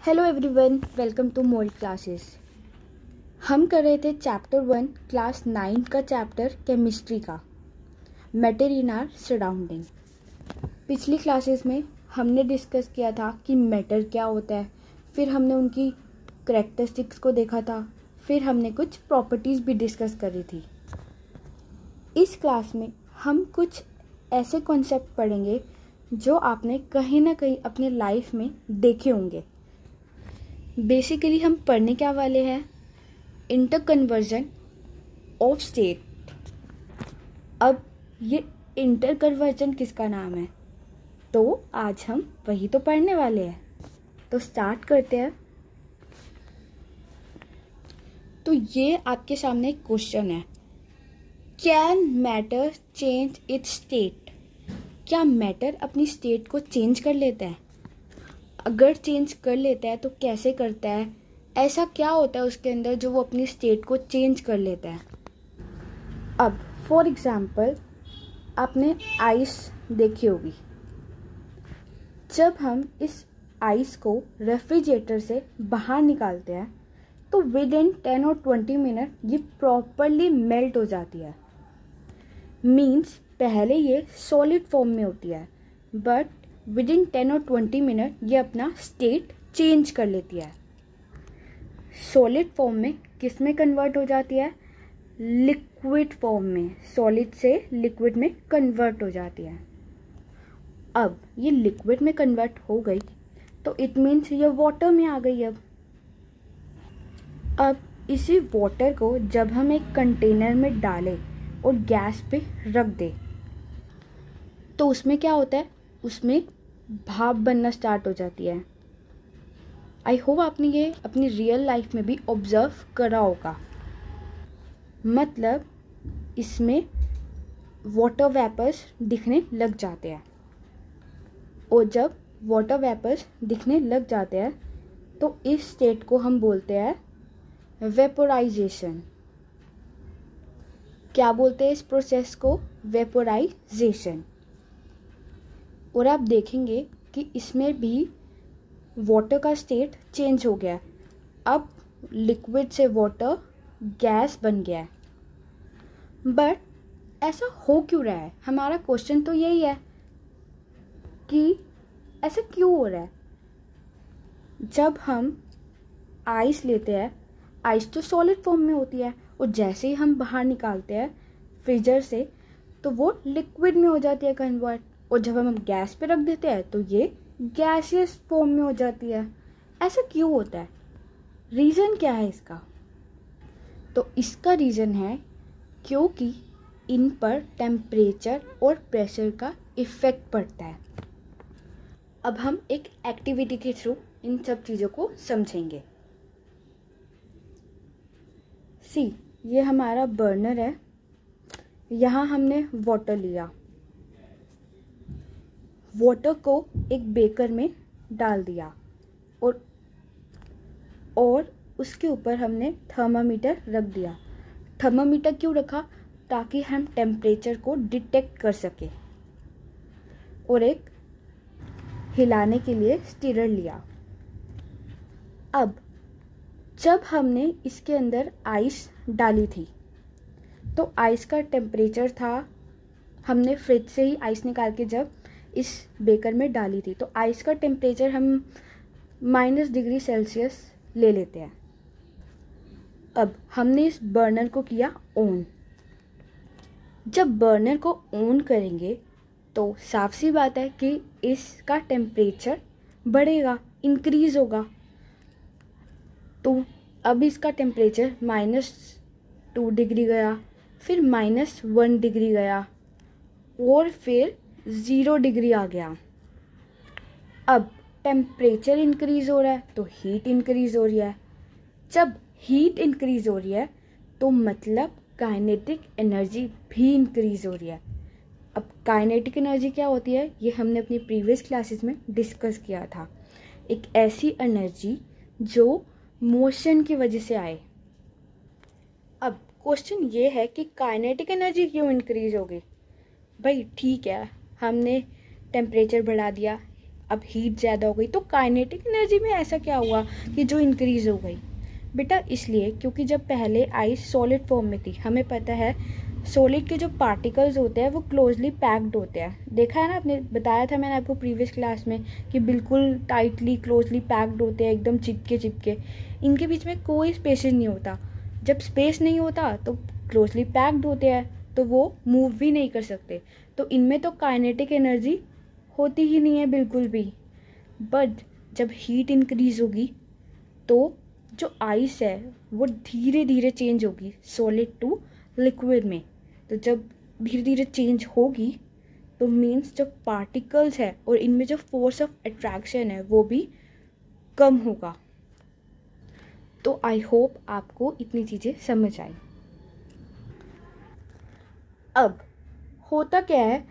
Hello everyone, welcome to mould classes. हम कर रहे थे चैप्टर 1 क्लास 9 का चैप्टर केमिस्ट्री का, मैटर इन आवर सराउंडिंग। पिछली क्लासेस में हमने डिस्कस किया था कि मैटर क्या होता है, फिर हमने उनकी करैक्टरिस्टिक्स को देखा था, फिर हमने कुछ प्रॉपर्टीज़ भी डिस्कस करी थी। इस क्लास में हम कुछ ऐसे कॉन्सेप्ट पढ़ेंगे जो आपने कहीं ना कहीं अपने लाइफ में देखे होंगे। बेसिकली हम पढ़ने क्या वाले हैं, इंटर कन्वर्जन ऑफ स्टेट। अब ये इंटर कन्वर्जन किसका नाम है, तो आज हम वही तो पढ़ने वाले हैं। तो स्टार्ट करते हैं। तो ये आपके सामने एक क्वेश्चन है, can matter change it's state? क्या मैटर अपनी स्टेट को चेंज कर लेता है? अगर चेंज कर लेता है तो कैसे करता है? ऐसा क्या होता है उसके अंदर जो वो अपनी स्टेट को चेंज कर लेता है? अब फॉर एग्जांपल आपने आइस देखी होगी। जब हम इस आइस को रेफ्रिजरेटर से बाहर निकालते हैं तो विद इन 10 और 20 मिनट ये प्रॉपरली मेल्ट हो जाती है। मीन्स पहले ये सॉलिड फॉर्म में होती है, बट विद इन 10 और 20 मिनट ये अपना स्टेट चेंज कर लेती है। सॉलिड फॉर्म में किस में कन्वर्ट हो जाती है? लिक्विड फॉर्म में, सॉलिड से लिक्विड में कन्वर्ट हो जाती है। अब ये लिक्विड में कन्वर्ट हो गई तो इट मीन्स ये वाटर में आ गई। अब इसी वाटर को जब हम एक कंटेनर में डालें और गैस पे रख दें तो उसमें क्या होता है, उसमें भाप बनना स्टार्ट हो जाती है। आई होप आपने ये अपनी रियल लाइफ में भी ऑब्जर्व करा होगा। मतलब इसमें वाटर वेपर्स दिखने लग जाते हैं, और जब वाटर वेपर्स दिखने लग जाते हैं तो इस स्टेट को हम बोलते हैं वेपोराइजेशन। क्या बोलते हैं इस प्रोसेस को? वेपोराइजेशन। और आप देखेंगे कि इसमें भी वाटर का स्टेट चेंज हो गया। अब लिक्विड से वाटर गैस बन गया है। बट ऐसा हो क्यों रहा है? हमारा क्वेश्चन तो यही है कि ऐसा क्यों हो रहा है। जब हम आइस लेते हैं, आइस तो सॉलिड फॉर्म में होती है, और जैसे ही हम बाहर निकालते हैं फ्रीजर से तो वो लिक्विड में हो जाती है कन्वर्ट, और जब हम गैस पे रख देते हैं तो ये गैसियस फॉर्म में हो जाती है। ऐसा क्यों होता है? रीज़न क्या है इसका? तो इसका रीज़न है क्योंकि इन पर टेम्परेचर और प्रेशर का इफ़ेक्ट पड़ता है। अब हम एक एक्टिविटी के थ्रू इन सब चीज़ों को समझेंगे। सी, ये हमारा बर्नर है। यहाँ हमने वाटर लिया, वाटर को एक बेकर में डाल दिया, और उसके ऊपर हमने थर्मामीटर रख दिया। थर्मामीटर क्यों रखा? ताकि हम टेम्परेचर को डिटेक्ट कर सके। और एक हिलाने के लिए स्टिरर लिया। अब जब हमने इसके अंदर आइस डाली थी तो आइस का टेम्परेचर था, हमने फ्रिज से ही आइस निकाल के जब इस बेकर में डाली थी तो आइस का टेम्परेचर हम -डिग्री सेल्सियस ले लेते हैं। अब हमने इस बर्नर को किया ऑन। जब बर्नर को ऑन करेंगे तो साफ सी बात है कि इसका टेम्परेचर बढ़ेगा, इंक्रीज होगा। तो अब इसका टेम्परेचर -2 डिग्री गया, फिर -1 डिग्री गया, और फिर 0 डिग्री आ गया। अब टेम्परेचर इंक्रीज हो रहा है तो हीट इंक्रीज हो रही है। जब हीट इंक्रीज हो रही है तो मतलब काइनेटिक एनर्जी भी इंक्रीज हो रही है। अब काइनेटिक एनर्जी क्या होती है, ये हमने अपनी प्रीवियस क्लासेस में डिस्कस किया था। एक ऐसी एनर्जी जो मोशन की वजह से आए। अब क्वेश्चन ये है कि काइनेटिक एनर्जी क्यों इंक्रीज हो गई? भाई ठीक है, हमने टेम्परेचर बढ़ा दिया, अब हीट ज़्यादा हो गई तो काइनेटिक एनर्जी में ऐसा क्या हुआ कि जो इंक्रीज़ हो गई? बेटा इसलिए क्योंकि जब पहले आइस सॉलिड फॉर्म में थी, हमें पता है सॉलिड के जो पार्टिकल्स होते हैं वो क्लोजली पैक्ड होते हैं। देखा है ना, आपने बताया था मैंने आपको प्रीवियस क्लास में कि बिल्कुल टाइटली क्लोजली पैक्ड होते हैं, एकदम चिपके चिपके। इनके बीच में कोई स्पेसेस नहीं होता। जब स्पेस नहीं होता तो क्लोजली पैक्ड होते हैं, तो वो मूव भी नहीं कर सकते। तो इनमें तो काइनेटिक एनर्जी होती ही नहीं है बिल्कुल भी। बट जब हीट इंक्रीज होगी तो जो आइस है वो धीरे धीरे चेंज होगी सॉलिड टू लिक्विड में। तो जब धीरे धीरे चेंज होगी तो मीन्स जो पार्टिकल्स है और इनमें जो फोर्स ऑफ अट्रैक्शन है वो भी कम होगा। तो आई होप आपको इतनी चीज़ें समझ आई। अब होता क्या है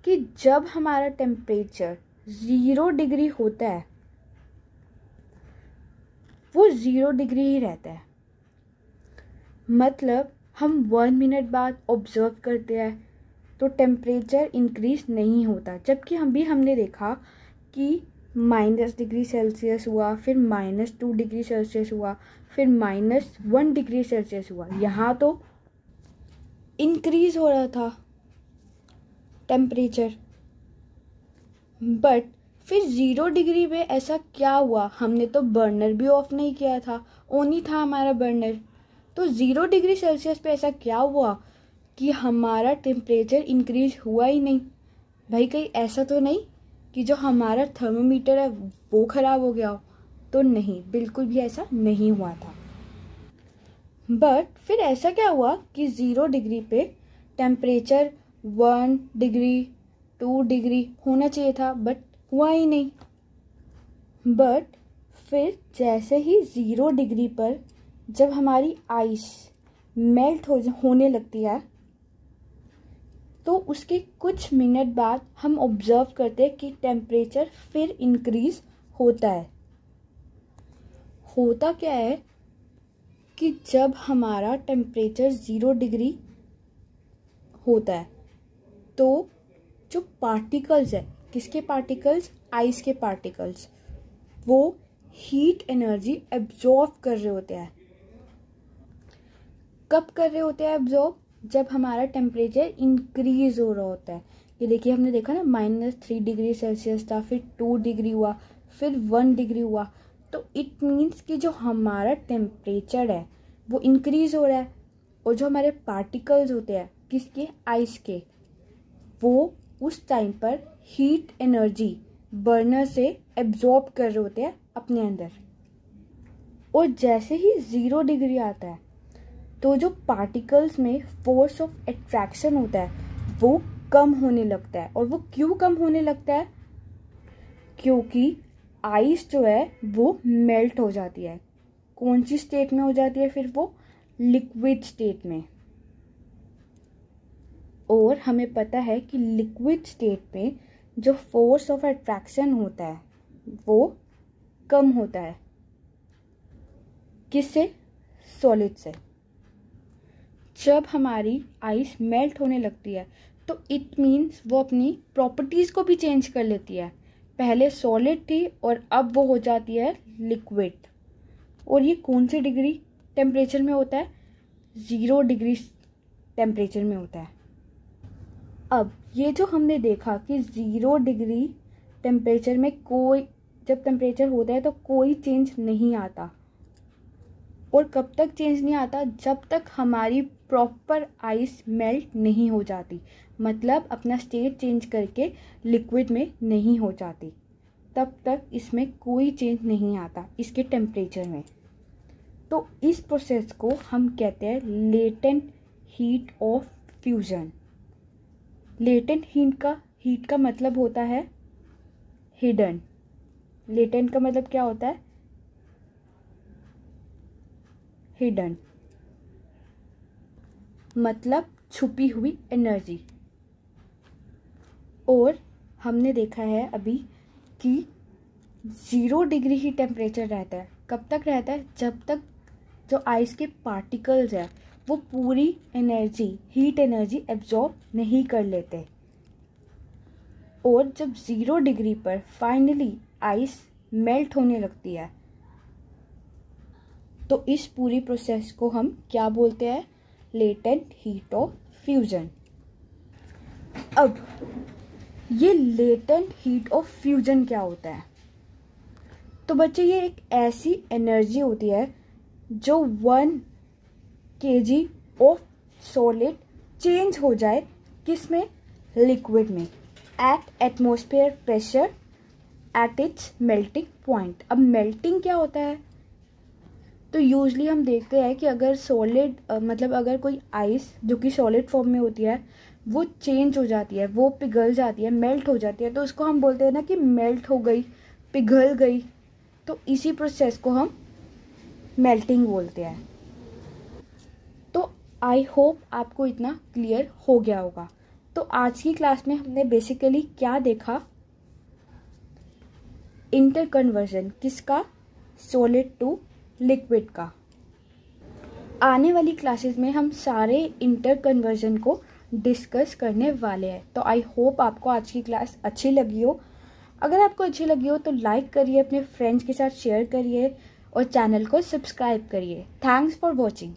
कि जब हमारा टेम्परेचर 0 डिग्री होता है वो 0 डिग्री ही रहता है। मतलब हम 1 मिनट बाद ऑब्जर्व करते हैं तो टेम्परेचर इंक्रीज नहीं होता, जबकि हमने देखा कि -डिग्री सेल्सियस हुआ, फिर -2 डिग्री सेल्सियस हुआ, फिर -1 डिग्री सेल्सियस हुआ। यहाँ तो इंक्रीज हो रहा था टेम्परेचर। बट फिर 0 डिग्री पे ऐसा क्या हुआ? हमने तो बर्नर भी ऑफ नहीं किया था, ऑन ही था हमारा बर्नर। तो 0 डिग्री सेल्सियस पे ऐसा क्या हुआ कि हमारा टेम्परेचर इंक्रीज हुआ ही नहीं? भाई कहीं ऐसा तो नहीं कि जो हमारा थर्मोमीटर है वो ख़राब हो गया हो? तो नहीं, बिल्कुल भी ऐसा नहीं हुआ था। बट फिर ऐसा क्या हुआ कि 0 डिग्री पे टेम्परेचर 1 डिग्री 2 डिग्री होना चाहिए था, बट हुआ ही नहीं। बट फिर जैसे ही 0 डिग्री पर जब हमारी आइस मेल्ट होने लगती है तो उसके कुछ मिनट बाद हम ऑब्जर्व करते हैं कि टेम्परेचर फिर इंक्रीज होता है। होता क्या है कि जब हमारा टेम्परेचर 0 डिग्री होता है तो जो पार्टिकल्स है, किसके पार्टिकल्स? आइस के पार्टिकल्स, वो हीट एनर्जी एब्जॉर्ब कर रहे होते हैं। कब कर रहे होते हैं एब्जॉर्ब? जब हमारा टेम्परेचर इंक्रीज हो रहा होता है। ये देखिए, हमने देखा ना -3 डिग्री सेल्सियस था, फिर 2 डिग्री हुआ, फिर 1 डिग्री हुआ। तो इट मीन्स कि जो हमारा टेम्परेचर है वो इंक्रीज हो रहा है, और जो हमारे पार्टिकल्स होते हैं किसके? आइस के, वो उस टाइम पर हीट एनर्जी बर्नर से एब्जॉर्ब कर रहे होते हैं अपने अंदर। और जैसे ही 0 डिग्री आता है तो जो पार्टिकल्स में फोर्स ऑफ अट्रैक्शन होता है वो कम होने लगता है। और वो क्यों कम होने लगता है? क्योंकि आइस जो है वो मेल्ट हो जाती है। कौन सी स्टेट में हो जाती है फिर? वो लिक्विड स्टेट में। और हमें पता है कि लिक्विड स्टेट में जो फोर्स ऑफ अट्रैक्शन होता है वो कम होता है। किससे? सॉलिड से। जब हमारी आइस मेल्ट होने लगती है तो इट मीन्स वो अपनी प्रॉपर्टीज़ को भी चेंज कर लेती है। पहले सॉलिड थी और अब वो हो जाती है लिक्विड। और ये कौन सी डिग्री टेम्परेचर में होता है? 0 डिग्री टेम्परेचर में होता है। अब ये जो हमने देखा कि 0 डिग्री टेम्परेचर में जब टेम्परेचर होता है तो कोई चेंज नहीं आता। और कब तक चेंज नहीं आता? जब तक हमारी प्रॉपर आइस मेल्ट नहीं हो जाती, मतलब अपना स्टेट चेंज करके लिक्विड में नहीं हो जाती, तब तक इसमें कोई चेंज नहीं आता इसके टेम्परेचर में। तो इस प्रोसेस को हम कहते हैं latent heat of fusion. Latent heat का मतलब होता है हिडन। लेटेंट का मतलब क्या होता है? हिडन मतलब छुपी हुई एनर्जी। और हमने देखा है अभी कि 0 डिग्री ही टेम्परेचर रहता है। कब तक रहता है? जब तक जो आइस के पार्टिकल्स है वो पूरी एनर्जी, हीट एनर्जी एब्जॉर्ब नहीं कर लेते। और जब 0 डिग्री पर फाइनली आइस मेल्ट होने लगती है तो इस पूरी प्रोसेस को हम क्या बोलते हैं? Latent heat of fusion. अब ये लेटेंट हीट ऑफ फ्यूजन क्या होता है? तो बच्चे ये एक ऐसी एनर्जी होती है जो 1 kg ऑफ सॉलिड चेंज हो जाए किसमें? लिक्विड में, at atmosphere pressure at its melting point. अब मेल्टिंग क्या होता है? तो यूजली हम देखते हैं कि अगर सॉलिड मतलब अगर कोई आइस जो कि सॉलिड फॉर्म में होती है वो चेंज हो जाती है, वो पिघल जाती है, मेल्ट हो जाती है, तो उसको हम बोलते हैं ना कि मेल्ट हो गई, पिघल गई। तो इसी प्रोसेस को हम मेल्टिंग बोलते हैं। तो आई होप आपको इतना क्लियर हो गया होगा। तो आज की क्लास में हमने बेसिकली क्या देखा? इंटर कन्वर्जन किसका? सॉलिड टू लिक्विड का। आने वाली क्लासेस में हम सारे इंटर कन्वर्जन को डिस्कस करने वाले हैं। तो आई होप आपको आज की क्लास अच्छी लगी हो। अगर आपको अच्छी लगी हो तो लाइक करिए, अपने फ्रेंड्स के साथ शेयर करिए और चैनल को सब्सक्राइब करिए। Thanks for watching.